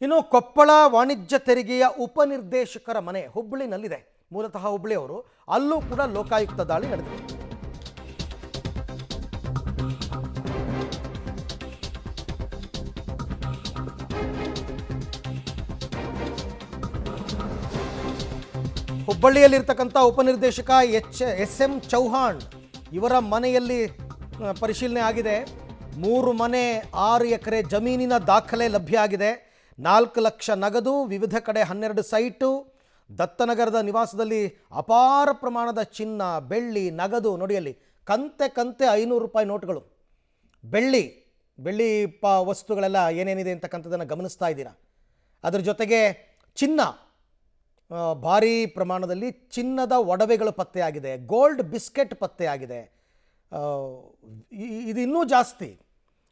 ಇನ್ನು ಕೊಪ್ಪಳ ವಾಣಿಜ್ಯ ತೆರಿಗೆಯ ಉಪನಿರ್ದೇಶಕರ ಮನೆ ಹುಬ್ಬಳ್ಳಿನಲ್ಲಿದೆ. ಮೂಲತಃ ಹುಬ್ಬಳ್ಳಿಯವರು. ಅಲ್ಲೂ ಕೂಡ ಲೋಕಾಯುಕ್ತ ದಾಳಿ ನಡೆದಿದೆ. ಹುಬ್ಬಳ್ಳಿಯಲ್ಲಿರ್ತಕ್ಕಂಥ ಉಪನಿರ್ದೇಶಕ ಎಸ್.ಎಂ. ಚೌಹಾಣ್ ಇವರ ಮನೆಯಲ್ಲಿ ಪರಿಶೀಲನೆ ಆಗಿದೆ. 3 ಮನೆ, 6 ಎಕರೆ ಜಮೀನಿನ ದಾಖಲೆ ಲಭ್ಯ ಆಗಿದೆ. 4 ಲಕ್ಷ ನಗದು, ವಿವಿಧ ಕಡೆ 12 ಸೈಟು. ದತ್ತನಗರದ ನಿವಾಸದಲ್ಲಿ ಅಪಾರ ಪ್ರಮಾಣದ ಚಿನ್ನ, ಬೆಳ್ಳಿ, ನಗದು. ನೋಡಿಯಲ್ಲಿ ಕಂತೆ 500 ರೂಪಾಯಿ ನೋಟ್ಗಳು, ಬೆಳ್ಳಿ ವಸ್ತುಗಳೆಲ್ಲ ಏನೇನಿದೆ ಅಂತಕ್ಕಂಥದ್ದನ್ನು ಗಮನಿಸ್ತಾ ಇದ್ದೀರಾ. ಅದರ ಜೊತೆಗೆ ಚಿನ್ನ, ಭಾರೀ ಪ್ರಮಾಣದಲ್ಲಿ ಚಿನ್ನದ ಒಡವೆಗಳು ಪತ್ತೆಯಾಗಿದೆ. ಗೋಲ್ಡ್ ಬಿಸ್ಕೆಟ್ ಪತ್ತೆಯಾಗಿದೆ. ಇದು ಇನ್ನೂ ಜಾಸ್ತಿ.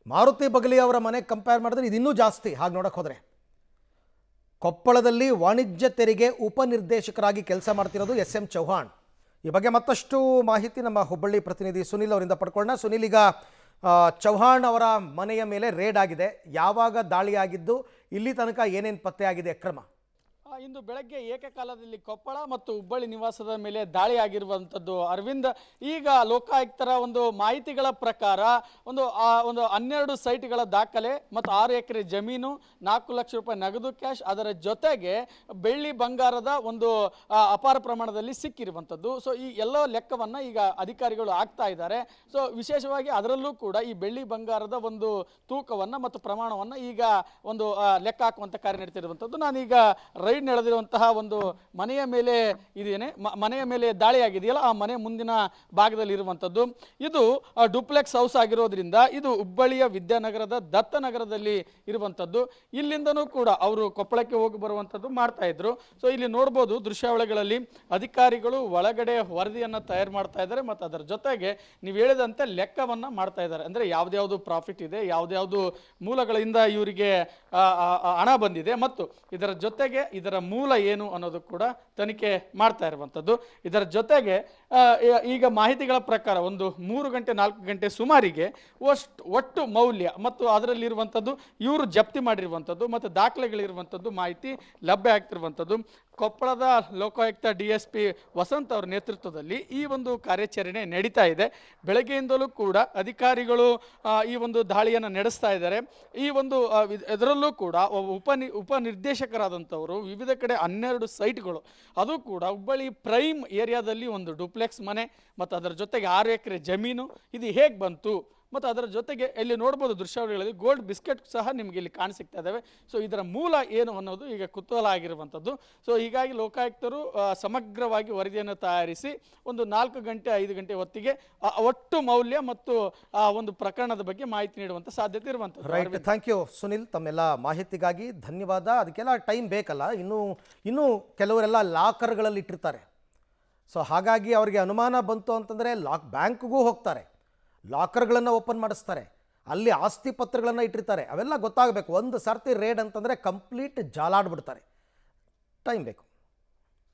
ಮಾರುತಿ ಬಗಲಿ ಅವರ ಮನೆಗೆ ಕಂಪೇರ್ ಮಾಡಿದ್ರೆ ಇದು ಇನ್ನೂ ಜಾಸ್ತಿ. ಹಾಗೆ ನೋಡೋಕೆ ಹೋದರೆ ಕೊಪ್ಪಳದಲ್ಲಿ ವಾಣಿಜ್ಯ ತೆರಿಗೆ ಉಪನಿರ್ದೇಶಕರಾಗಿ ಕೆಲಸ ಮಾಡ್ತಿರೋದು ಎಸ್.ಎಂ. ಚೌಹಾಣ್. ಈ ಬಗ್ಗೆ ಮತ್ತಷ್ಟು ಮಾಹಿತಿ ನಮ್ಮ ಹುಬ್ಬಳ್ಳಿ ಪ್ರತಿನಿಧಿ ಸುನಿಲ್ ಅವರಿಂದ ಪಡ್ಕೊಳ್ಳೋಣ. ಸುನಿಲ್, ಈಗ ಚೌಹಾಣ್ ಅವರ ಮನೆಯ ಮೇಲೆ ರೇಡ್ ಆಗಿದೆ. ಯಾವಾಗ ದಾಳಿ ಆಗಿದ್ದು, ಇಲ್ಲಿ ತನಕ ಏನೇನು ಪತ್ತೆಯಾಗಿದೆ ಕ್ರಮ? ಇಂದು ಬೆಳಗ್ಗೆ ಏಕಕಾಲದಲ್ಲಿ ಕೊಪ್ಪಳ ಮತ್ತು ಹುಬ್ಬಳ್ಳಿ ನಿವಾಸದ ಮೇಲೆ ದಾಳಿ ಆಗಿರುವಂಥದ್ದು. ಅರವಿಂದ್, ಈಗ ಲೋಕಾಯುಕ್ತರ ಒಂದು ಮಾಹಿತಿಗಳ ಪ್ರಕಾರ ಒಂದು 12 ಸೈಟ್ಗಳ ದಾಖಲೆ ಮತ್ತು 6 ಎಕರೆ ಜಮೀನು, 4 ಲಕ್ಷ ರೂಪಾಯಿ ನಗದು ಕ್ಯಾಶ್, ಅದರ ಜೊತೆಗೆ ಬೆಳ್ಳಿ ಬಂಗಾರದ ಒಂದು ಅಪಾರ ಪ್ರಮಾಣದಲ್ಲಿ ಸಿಕ್ಕಿರುವಂಥದ್ದು. ಸೊ ಈ ಎಲ್ಲ ಲೆಕ್ಕವನ್ನು ಈಗ ಅಧಿಕಾರಿಗಳು ಹಾಕ್ತಾ ಇದ್ದಾರೆ. ಸೊ ವಿಶೇಷವಾಗಿ ಅದರಲ್ಲೂ ಕೂಡ ಈ ಬೆಳ್ಳಿ ಬಂಗಾರದ ಒಂದು ತೂಕವನ್ನು ಮತ್ತು ಪ್ರಮಾಣವನ್ನು ಈಗ ಒಂದು ಲೆಕ್ಕ ಹಾಕುವಂಥ ಕಾರ್ಯ ನಡೀತಿರುವಂಥದ್ದು. ನಾನೀಗ ರೈಡ್ ನಡೆದಿರುವಂತಹ ಒಂದು ಮನೆಯ ಮೇಲೆ ಇದೇನೆ, ಮನೆಯ ಮೇಲೆ ದಾಳಿ ಆಗಿದೆಯಲ್ಲ, ಆ ಮನೆ ಮುಂದಿನ ಭಾಗದಲ್ಲಿ ಇರುವಂಥದ್ದು. ಇದು ಡುಪ್ಲೆಕ್ಸ್ ಹೌಸ್ ಆಗಿರೋದ್ರಿಂದ ಇದು ಹುಬ್ಬಳ್ಳಿಯ ವಿದ್ಯಾನಗರದ ದತ್ತನಗರದಲ್ಲಿ ಇರುವಂಥದ್ದು. ಇಲ್ಲಿಂದನೂ ಕೂಡ ಅವರು ಕೊಪ್ಪಳಕ್ಕೆ ಹೋಗಿ ಬರುವಂಥದ್ದು ಮಾಡ್ತಾ ಇದ್ರು. ಸೊ ಇಲ್ಲಿ ನೋಡ್ಬೋದು ದೃಶ್ಯಾವಳಿಗಳಲ್ಲಿ ಅಧಿಕಾರಿಗಳು ಒಳಗಡೆ ವರದಿಯನ್ನು ತಯಾರು ಮಾಡ್ತಾ ಇದ್ದಾರೆ ಮತ್ತು ಅದರ ಜೊತೆಗೆ ನೀವು ಹೇಳಿದಂತೆ ಲೆಕ್ಕವನ್ನು ಮಾಡ್ತಾ ಇದ್ದಾರೆ. ಅಂದರೆ ಯಾವ್ದ್ಯಾವುದು ಪ್ರಾಫಿಟ್ ಇದೆ, ಯಾವ್ದ್ಯಾವುದು ಮೂಲಗಳಿಂದ ಇವರಿಗೆ ಹಣ ಬಂದಿದೆ ಮತ್ತು ಇದರ ಜೊತೆಗೆ ಇದರ ಮೂಲ ಏನು ಅನ್ನೋದು ಕೂಡ ತನಿಖೆ ಮಾಡ್ತಾ ಇರುವಂಥದ್ದು. ಇದರ ಜೊತೆಗೆ ಈಗ ಮಾಹಿತಿಗಳ ಪ್ರಕಾರ ಒಂದು 3 ಗಂಟೆ 4 ಗಂಟೆ ಸುಮಾರಿಗೆ ಒಟ್ಟು ಮೌಲ್ಯ ಮತ್ತು ಅದರಲ್ಲಿರುವಂಥದ್ದು ಇವರು ಜಪ್ತಿ ಮಾಡಿರುವಂಥದ್ದು ಮತ್ತು ದಾಖಲೆಗಳಿರುವಂಥದ್ದು ಮಾಹಿತಿ ಲಭ್ಯ ಆಗ್ತಿರುವಂಥದ್ದು. ಕೊಪ್ಪಳದ ಲೋಕಾಯುಕ್ತ DSP ವಸಂತ್ ಅವರ ನೇತೃತ್ವದಲ್ಲಿ ಈ ಒಂದು ಕಾರ್ಯಾಚರಣೆ ನಡೀತಾ ಇದೆ. ಬೆಳಗ್ಗೆಯಿಂದಲೂ ಕೂಡ ಅಧಿಕಾರಿಗಳು ಈ ಒಂದು ದಾಳಿಯನ್ನು ನಡೆಸ್ತಾ ಇದ್ದಾರೆ. ಈ ಒಂದು ಇದರಲ್ಲೂ ಕೂಡ ಉಪನಿರ್ದೇಶಕರಾದಂಥವರು ವಿವಿಧ ಕಡೆ 12 ಸೈಟ್ಗಳು, ಅದು ಕೂಡ ಹುಬ್ಬಳ್ಳಿ ಪ್ರೈಮ್ ಏರಿಯಾದಲ್ಲಿ ಒಂದು ಡುಪ್ಲೆಕ್ಸ್ ಮನೆ ಮತ್ತು ಅದರ ಜೊತೆಗೆ 6 ಎಕರೆ ಜಮೀನು, ಇದು ಹೇಗೆ ಬಂತು ಮತ್ತು ಅದರ ಜೊತೆಗೆ ಇಲ್ಲಿ ನೋಡ್ಬೋದು ದೃಶ್ಯಾವಳಿಗಳಲ್ಲಿ ಗೋಲ್ಡ್ ಬಿಸ್ಕೆಟ್ ಸಹ ನಿಮಗೆ ಇಲ್ಲಿ ಕಾಣಿಸ್ತಾ ಇದ್ದಾವೆ. ಸೊ ಇದರ ಮೂಲ ಏನು ಅನ್ನೋದು ಈಗ ಕುತೂಹಲ ಆಗಿರುವಂಥದ್ದು. ಸೊ ಹೀಗಾಗಿ ಲೋಕಾಯುಕ್ತರು ಸಮಗ್ರವಾಗಿ ವರದಿಯನ್ನು ತಯಾರಿಸಿ ಒಂದು 4 ಗಂಟೆ 5 ಗಂಟೆ ಹೊತ್ತಿಗೆ ಒಟ್ಟು ಮೌಲ್ಯ ಮತ್ತು ಒಂದು ಪ್ರಕರಣದ ಬಗ್ಗೆ ಮಾಹಿತಿ ನೀಡುವಂಥ ಸಾಧ್ಯತೆ ಇರುವಂಥದ್ದು. ರೈಟ್, ಥ್ಯಾಂಕ್ ಯು ಸುನಿಲ್, ತಮ್ಮೆಲ್ಲ ಮಾಹಿತಿಗಾಗಿ ಧನ್ಯವಾದ. ಅದಕ್ಕೆಲ್ಲ ಟೈಮ್ ಬೇಕಲ್ಲ, ಇನ್ನೂ ಕೆಲವರೆಲ್ಲ ಲಾಕರ್ಗಳಲ್ಲಿ ಇಟ್ಟಿರ್ತಾರೆ. ಸೊ ಹಾಗಾಗಿ ಅವರಿಗೆ ಅನುಮಾನ ಬಂತು ಅಂತಂದರೆ ಬ್ಯಾಂಕ್ಗೂ ಹೋಗ್ತಾರೆ, ಲಾಕರ್ಗಳನ್ನು ಓಪನ್ ಮಾಡಿಸ್ತಾರೆ, ಅಲ್ಲಿ ಆಸ್ತಿ ಪತ್ರಗಳನ್ನು ಇಟ್ಟಿರ್ತಾರೆ. ಅವೆಲ್ಲ ಗೊತ್ತಾಗಬೇಕು. ಒಂದು ಸರ್ತಿ ರೇಡ್ ಅಂತಂದರೆ ಕಂಪ್ಲೀಟ್ ಜಾಲಾಡ್ಬಿಡ್ತಾರೆ. ಟೈಮ್ ಬೇಕು.